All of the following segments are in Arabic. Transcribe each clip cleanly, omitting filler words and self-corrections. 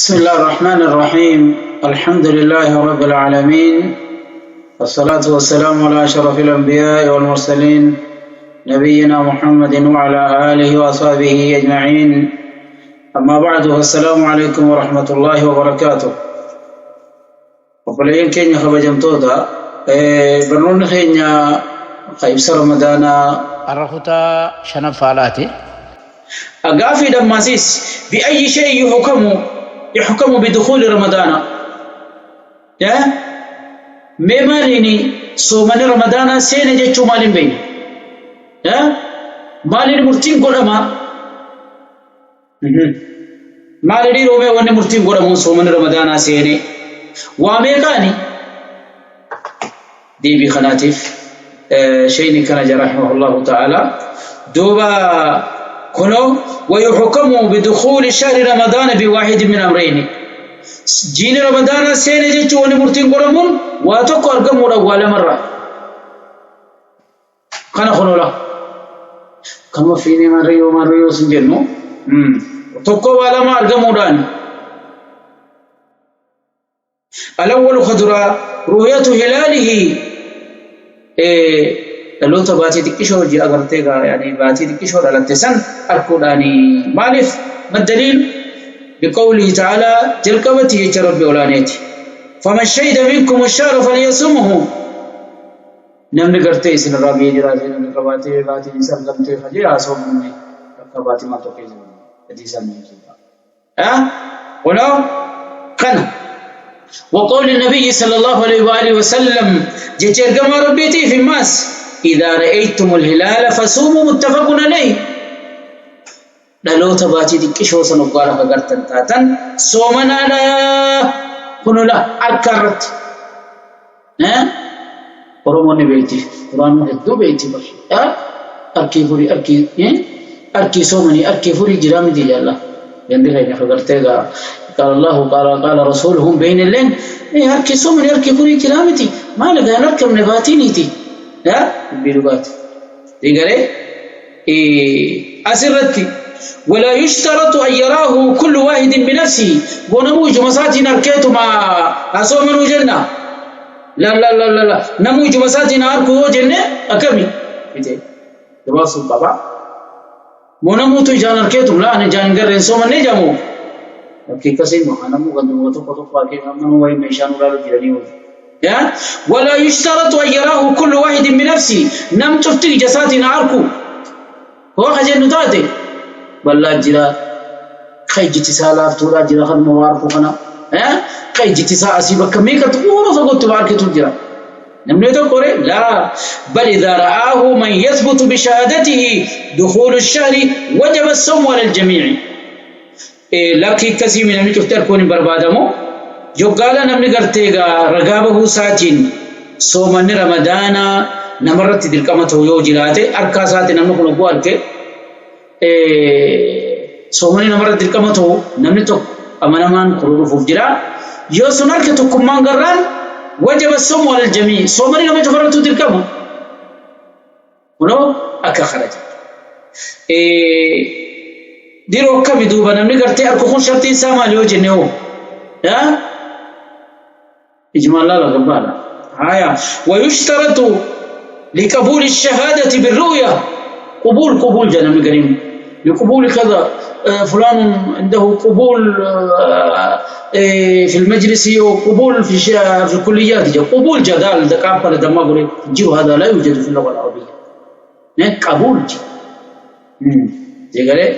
بسم الله الرحمن الرحيم. الحمد لله رب العالمين، والصلاة والسلام على أشرف الأنبياء والمرسلين نبينا محمد وعلى آله وصحبه أجمعين. أما بعد، السلام عليكم ورحمة الله وبركاته. وقلين كينيا خبجمتودا برنون كينيا خيبس رمضان الرخوتا شنفالاتي أقافي دماسيس بأي شيء يحكم بدخول رمضان. يا ماليني صومني رمضان سين جتشو مالين بين يا مالين مرتين قدما مالين رومي وني مرتين قدما صومني رمضان سيني واميكاني دي بخناتف شيني كان رحمه الله تعالى دوبا كنو ويحكم بدخول شهر رمضان بواحد من أمرين. جين رمضان سيني جيتشو وني مرتين قرمون واتوكو أرقم ولا مرة كان خنولا كما فيني مريو سنجنو توكو ولا ما أرقم ودان. الأول خضرا رؤية هلاله لو تباتي تكشور جي أغرتيغا يعني باتي تكشور على التسن أركوداني مالف. ما الدليل؟ بقوله تعالى تلك بتي يجرب بولانيتي فمن شهد منكم الشهر فليصمه. نمني قرتي سن ربي جراتي نمني قباتي باتي نسال قمتي خجي آسوم مني قباتي ما توقي زمن حديثا من ولو كان وقول النبي صلى الله عليه وآله وسلم جيتر كما ربيتي في الناس إذا رأيتم الهلال فصوموا متفق عليه. لو تباتي دكشو سنقارا فقرتن تاتن صومنا لا كنو لا أكرت ورموني بيتي قرآن مهدو بيتي بش أركي فوري أركي صومني أركي فوري جرامي دي جالا يندي خيني فقرتيغا قال الله قال رسولهم بين اللين أركي صومني أركي فوري جرامي ما لقى نركب نباتيني تي بيروبات ديغري أسرتي ولا يشترط أن يراه كل واحد بنفسه ونموج مساتنا ركيت ما أصومن جنة لا لا لا لا لا نموج مساتنا أركو جنة أكمل بيتي دباسو بابا ونموت جان ركيتم لا أنا جان غير صومن नहीं जामो कि कसे महानमु गंदु तो कतो पाके हमनु वही मेशानु लालो जिरनी हो يا ولا يشترط أن يراه كل واحد بنفسه نم تفتي جساتنا أركو هو خجل نتاتي والله جرا خي جتسالا تورا جرا خد موارف خنا خي جتسا أسيبك كمية تقول فقط تبارك تجرا نمني تو كوري لا بل إذا رآه من يثبت بشهادته دخول الشهر وجب الصوم على الجميع. لكن كثير من الناس تفترقون بربادمو جو قال نمني قرتيغا رقابه ساتين صومن رمضان نمرت دلقمة يو جراته أركا ساتين نمني كنو بوالك صومني نمرت دلقمة نمني تو أمانمان كرور فوجرا يو سنر كتو كمان قران وجب الصوم على الجميع. صومني نمني تفرقتو دلقمة كنو أكا خرج ديرو كمي دوبا نمني قرتي أركو خون شرطين ساما ليو جنهو إجمال الله قبالا هايا. ويشترط لقبول الشهادة بالرؤية قبول جنم الكريم لقبول كذا فلان عنده قبول في المجلس وقبول في الكليات قبول جدال دكابر دماغ جو هذا لا يوجد في اللغة العربية قبول جيغري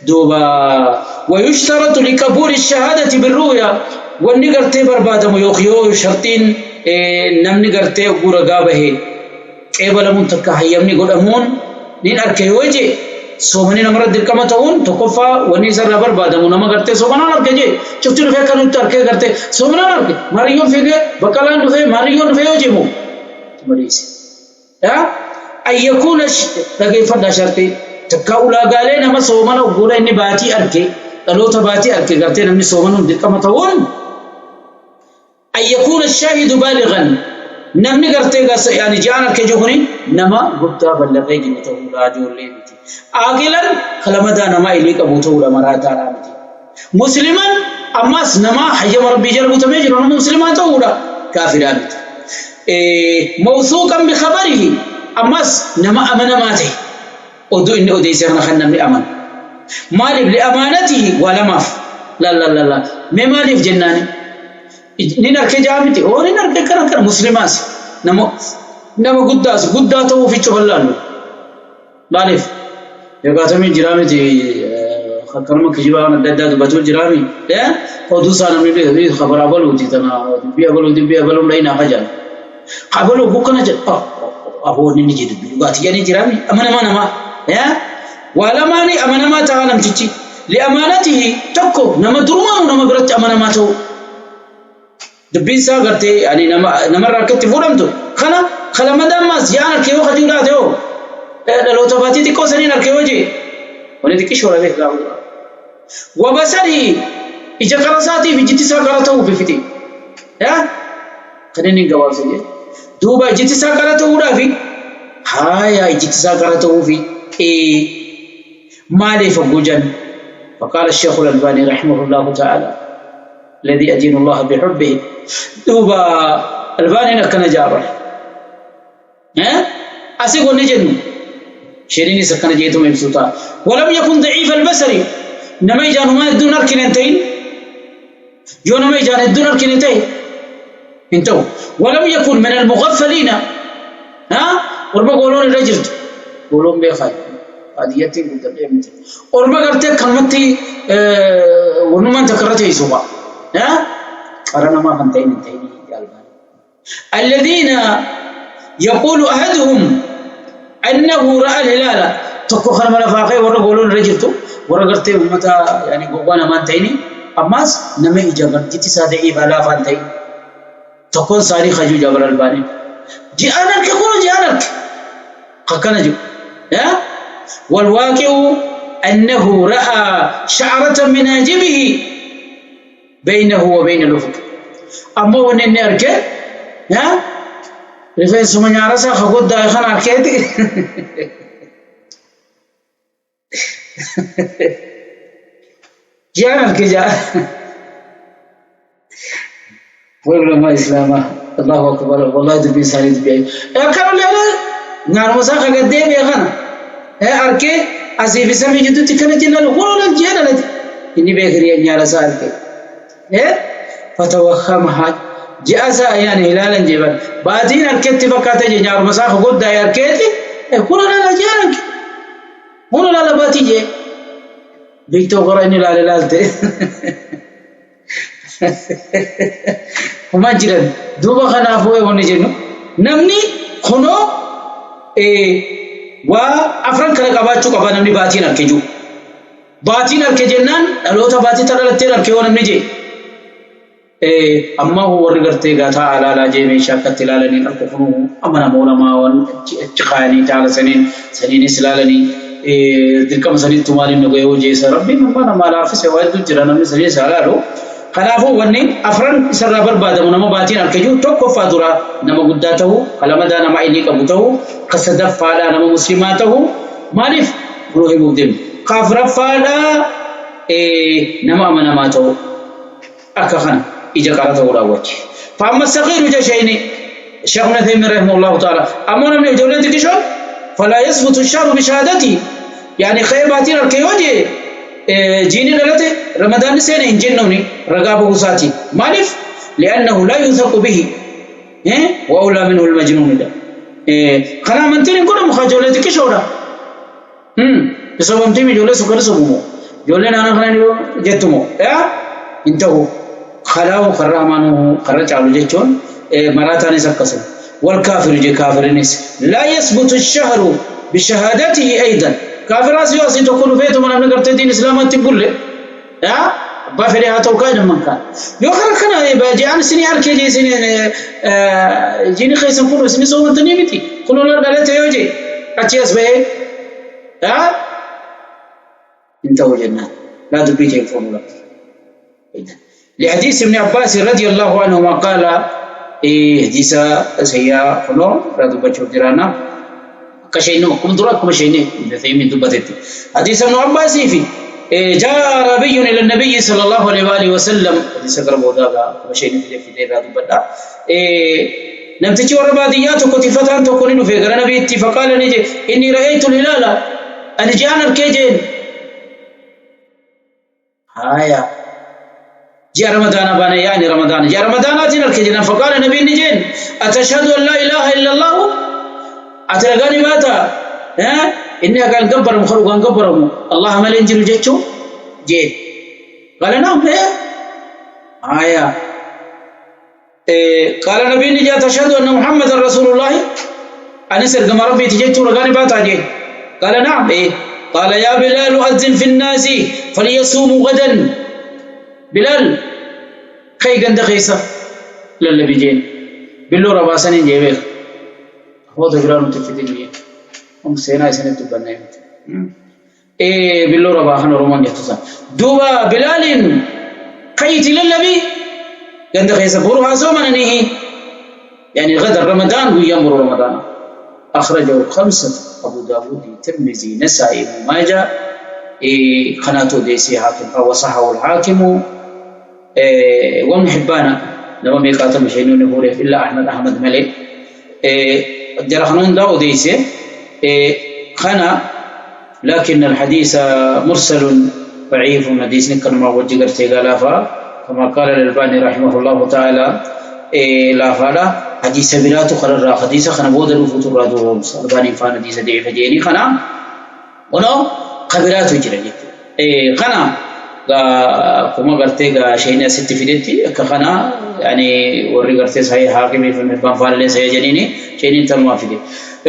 دوبا. ويشترط لقبول الشهادة بالرؤية ونقرتي بربادم يوخيو شرطين نمني قرتي وقورا قابه قبل منتكا حيامني قول أمون نين أركي وجه صومني نمرد دلقمتون تقفا ونيسر بربادم ونما قرتي صومنا نركي جي شفتي نفع كانوا تركي قرتي صومنا نركي ماريون فيك بقالان نفع ماريون فيو جيمو مريسي أن يكون لكي فدا شرطي تكاولا قالي نما صومنا وقورا إني باتي أركي قالوا تباتي أركي قرتي نمني صومنا دلقمتون أن يكون الشاهد بالغا نمني قرتي يعني جانا كجوهني نما قبتا بلغي جنته راجو اللي بتي آقلا خلمدا نما إليك أبوته لمراتا رامتي مسلما أماس نما حجم ربي جل وتمجر ونما مسلمان تولا كافران موثوقا بخبره أماس نما أمن ماته أدو إن أدي سيغنا خنم لأمان مالف لأمانته ولا ماف لا لا لا لا ما مالف جناني نينارك جامتي أو نينارك كرا مسلماس نما قداته في شغلانه مالف يقاتمي جرامتي خكرمك جبان الدجاج بتول جرامي لا ودوسنا من بيه خبر أبلو تيتنا بيه أبلو لينا خجل قبلو بكنا جت أبو نيجي جد بيوقات يعني جرامي أمانة ما يا ولا ماني أمانة ما تعلم تيجي لأمانته تكو نما درما ونما برت أمانة ما تو دبيسا قرتي يعني نما ركبت فورمتو خلا مدام ماس جانا كيو خجولا ديو لو تباتي تكو سنين الكيوجي ونذكر شو رأيه قاعد وبصري إذا كراساتي في جتة ساكرته بفتي يا خليني جواب سيء دوبا جتة ساكرته ولا في هاي جتة ساكرته في مالي فبوجن فقال الشيخ الألباني رحمه الله تعالى الذي أدين الله بحبه دوبا الألباني نكنا جابر أسيقول نجنو شيريني سكن جيتو مبسوطا ولم يكن ضعيف البصر نما يجانو ما الدنر كنتين جو نما يجان الدنر كنتين انتو ولم يكن من المغفلين ورما قولون رجلت قولون بيخاي قاديتي قدام ورما قرتك كلمتي ونمان تكرتي سوبا أرانا ما كنتين الذين يقول أحدهم أنه رأى الهلال تكو خرم الفاقي ورا قولون رجلتو ورا قرتي أمتا يعني قوانا ما انتيني أماس نمي إجابر جتي سادئي فلا فانتين تكون ساري خجو جبر الباني جيانك يقول جيانك قكنا جو والواقع أنه رأى شعرة من أجبه بينه وبين الأفق أما ونن أركي رفاي سمعني عرسا خقود دايخان أركيتي جانا الكجا ويقول ما إسلاما الله أكبر والله دبي ساري دبي كانوا لنا نعم مساخة قدام يا خانا أركي أسيبي سامي جدو تكنا جنا لقولوا لك جانا لدي إني بيخري أن يارسا أركي فتوخمها جاء يعني هلالا جبل بعدين أركيت فكاته جنار مساخ قد داي أركيتي يقول لا جانك قول لا باتي جي بيتو قرأني لا لالتي وما جرد دوبا خنا فوي ونجنو نمني خنو وأفران كلا كباتشو كبا نمني باتين أركيجو باتين أركيجنان ألوتا باتي ترى لتير أركيو نمني جي أما هو ورغرتي غاتا على لا جيمي شاكت لالني الكفنو أمنا مولا ما ون تخاني تعالى سنين سلالني دلكم سنين تمالي نغيو جيس ربي من بنا ما لا فيس وادو جرانا من سنين سالارو خلافو وني أفران سر برباد منما باتين الكجو توكو فادورا نما قداته علما دانا ما إليك بوته قصدف فالا نما مسلماته مالف روحي مقدم قافر فالا نما أمنا ماتو أكخنا إجا كارته ولا وجه فأما الصغير جشيني شيخنا تيمية رحمه الله تعالى أمونا من جولة كشون فلا يثبت الشر بشهادتي يعني خيباتي الكيوجي جيني لالته رمضان سنة إنجنوني رقابه ساتي مالف لأنه لا يثق به وأولى منه المجنون ده خنا من تين كنا مخاجولة كشورا بسبب تيمي جولة سكر سبومو جولة أنا خنا جتمو انتهوا خلاو خرامانو خرج على جيشون مراتاني سكسر والكافر جي كافرنيس لا يثبت الشهر بشهادته أيضا كافر أسيوسي تقول فيتم أنا نقرت دين إسلام تقول له بافري هاتو كاين من كان يو خركنا باجي أنا سني أركي جي سني جيني خيسن كله سني سوون تنيمتي كلنا دلته يوجي أتياس به انتهوا جنة لا تبيجي فورمولا لحديث ابن عباس رضي الله عنهما قال حديث سيا فلو رضو بچو جرانا كشينو كم درا كم شيني بثيمين دبتتي حديث ابن عباس في جاء أعرابي إلى النبي صلى الله عليه وآله وسلم سكر بودا وشيء في دير هذا بدأ نمتشي ورباديات وكتفتان تكونين في غير نبي فقال نجي إني رأيت الهلال أنا جاءنا الكيجين هايا جاء رمضان بانا يعني رمضان جاء رمضان أتينا الكيجين فقال النبي نجين أتشهد أن لا إله إلا الله أتلقاني باتا إني قال قبر مخلوق قبر الله ما ينجل جيتشو جيت قال نعم آية قال النبي نجا تشهد أن محمد رسول الله أنا سرقم ربي تجيتشو رقاني باتا جيت قال نعم قال يا بلال أذن في الناس فليصوموا غدا بلال خي قند خيسة للنبي جين بلو رباسنين جيبه هو تقرأ متفتين جيه هم سينا سنة تبنى بالله رباحنا رومان جتوسا دوبا بلال قيت للنبي عند خيسة بروها زوما نيه يعني غدا رمضان ويمر رمضان أخرجه خمسة أبو داود الترمذي نسائي ماجه قناته ديسي حاكم أو صححه الحاكم وابن حبان لما بيقاتل مشينون نقول إلا أحمد ملك جرحنون داو ديسي خنا لكن الحديث مرسل ضعيف حديث نكن ما وجه تيغالافا كما قال الألباني رحمه الله تعالى لا فلا حديث بلاتو قرر حديث خنا بودر فطور رادو الألباني فان حديث ضعيف جيني خنا ونو خبرات جري خنا كما قلت شيء ست فيدتي كخنا يعني وري قلت صحيح حاكم في المبان فان ليس جنيني شيء تم فيدي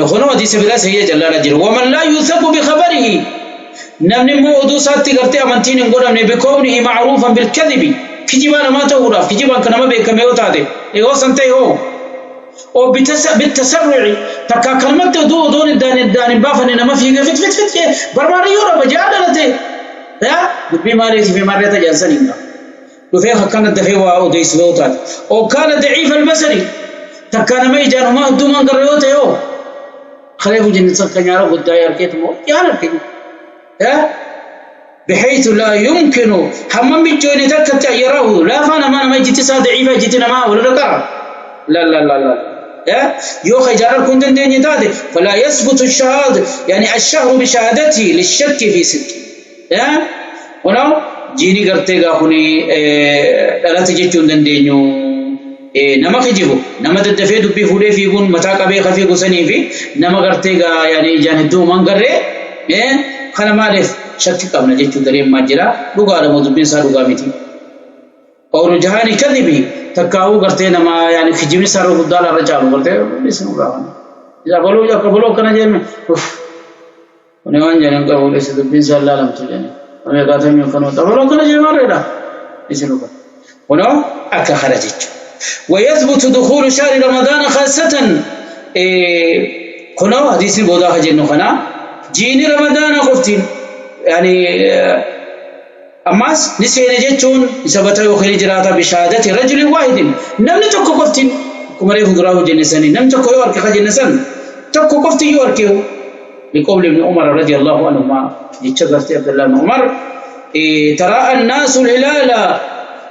خنا حديث بلا سيء جل رجل ومن لا يثق بخبره نمني مو أدوسات قلت أمانتين نقول أمني بكونه معروفا بالكذب كجبان ما تورا كجبان كنا ما بيكمل وتعدي هو سنتي هو أو بالتسرع تكا كلمة دون الدان بافن إنما في فت برباري يورا بجادة لته يا بماري تجانسنينا وفيها كانت دفيوا أو ديس لوتات أو كان ضعيف البصري تكا نما يجان ما دومان قريوته هو خليه جنسا كنيارو قدايا ركيت مو يا ركيت بحيث لا يمكن همم بجوني تكت يراه لا فانا ما جيت ضعيفه جيتنا ما ولا ذكر لا يو خجار كنت دني داد فلا يثبت الشهاده يعني الشهر بشهادته للشك في صدقه ولو جيني करते गा हुनी दलत जेचुन दंदेन्यो नमक खजिबो नमक दफे दुबी फुडे फीगुन मता कबे खफी गुसनी भी नमक करते गा यानी जाने दो मंगर रे खना माले शक्ति कम न जेचु दरे माजरा दुगार मधुबी सा दुगा मिथि और जहानी कदिबी तकाऊ करते नमा यानी खजिमी सारो गुदाला रचालो करते बिस्नु गावन या बोलो कना जे में उन्हें जाने का बोले से दुबी सा अल्लाह लम तुले हमें कहते हैं कनो तबलो कना जे मारेला बिस्नु का ونو أكا خرجت ويثبت دخول شهر رمضان خاصة خنا حديث بودا خجنو خنا جيني رمضان قفتين يعني أماس نسينا جتون سبتا يخرج جراتا بشهادة رجل واحد نمن تكو قفتين كمري فقراه جنساني نم تكو يورك خجنسان تكو قفتي يوركيو لقول ابن عمر رضي الله عنهما يتشغلت عبد الله بن عمر ترى الناس الهلال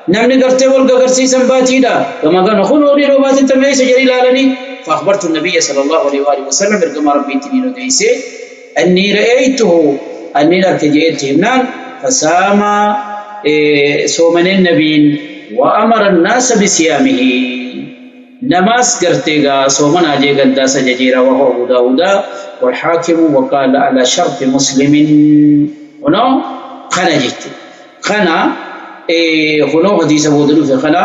نمني قرتي والقا قرسي سنباتي دا كما كان خلوني روبات تميس جري لالني فأخبرت النبي صلى الله عليه وآله وسلم برقم ربي تنين ديسي أني رأيته أني لك جئت هنان فسام صومن النبي وأمر الناس بصيامه نماز قرتيغا صومن أجي قد سججيرا وهو أبو داود والحاكم وقال على شرط مسلم ونو خنا جئت خنا خنو حدیث بودلو سے خلا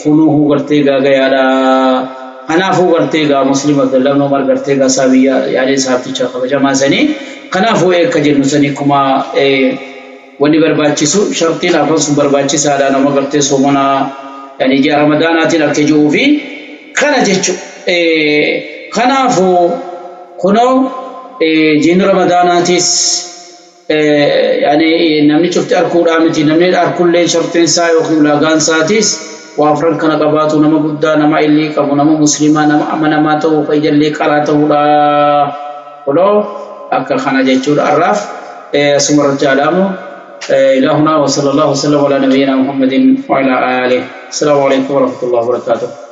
خنو ہو کرتے گا گیا خناف ہو کرتے گا مسلم عبداللہ بن عمر کرتے گا صحابیہ یعنی صاحب تیچا خبجہ مازنی خناف ہو ایک کجر نسنی کما ونی برباچیسو شرطین افرسو برباچیس آلا نما کرتے سو منا یعنی جا رمضان آتی رکھے جو بھی خنا جچو خناف ہو خنو جن رمضان آتیس يعني نمني شفت أركول آمتي نمني أركول لين شرطين ساي وخيولا غان ساتيس وافرن كنا قباتو نما بودا نما إلي كابو نما مسلمان نما أمنا ماتو فيجل لي كالاتو لا ولو أكا خانا جيشور الرف سمر الجالامو إلى هنا، وصلى الله وسلم على نبينا محمد وعلى آله. السلام عليكم ورحمة الله وبركاته.